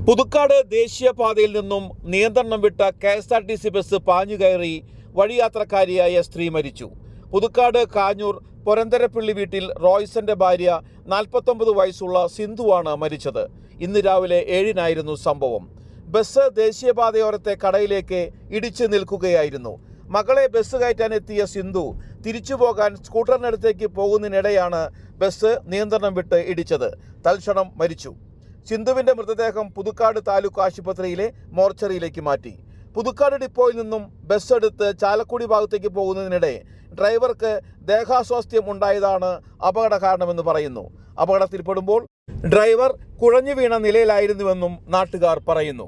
പുതുക്കാട് ദേശീയപാതയിൽ നിന്നും നിയന്ത്രണം വിട്ട KSRTC ബസ് പാഞ്ഞുകയറി വഴിയാത്രക്കാരിയായ സ്ത്രീ മരിച്ചു. പുതുക്കാട് കാഞ്ഞൂർ പൊരന്തരപ്പള്ളി വീട്ടിൽ റോയ്സന്റെ ഭാര്യ 49 വയസ്സുള്ള സിന്ധുവാണ് മരിച്ചത്. ഇന്ന് രാവിലെ 7-നായിരുന്നു സംഭവം. ബസ് ദേശീയപാതയോരത്തെ കടയിലേക്ക് ഇടിച്ചു നിൽക്കുകയായിരുന്നു. മകളെ ബസ് കയറ്റാനെത്തിയ സിന്ധു തിരിച്ചുപോകാൻ സ്കൂട്ടറിനടുത്തേക്ക് പോകുന്നതിനിടെയാണ് ബസ് നിയന്ത്രണം വിട്ട് ഇടിച്ചത്. തൽക്ഷണം മരിച്ചു. സിന്ധുവിന്റെ മൃതദേഹം പുതുക്കാട് താലൂക്ക് ആശുപത്രിയിലെ മോർച്ചറിയിലേക്ക് മാറ്റി. പുതുക്കാട് ഡിപ്പോയിൽ നിന്നും ബസ് എടുത്ത് ചാലക്കുടി ഭാഗത്തേക്ക് പോകുന്നതിനിടെ ഡ്രൈവർക്ക് ദേഹാസ്വാസ്ഥ്യം ഉണ്ടായതാണ് അപകട കാരണമെന്ന് പറയുന്നു. അപകടത്തിൽപ്പെടുമ്പോൾ ഡ്രൈവർ കുഴഞ്ഞു വീണ നിലയിലായിരുന്നുവെന്നും നാട്ടുകാർ പറയുന്നു.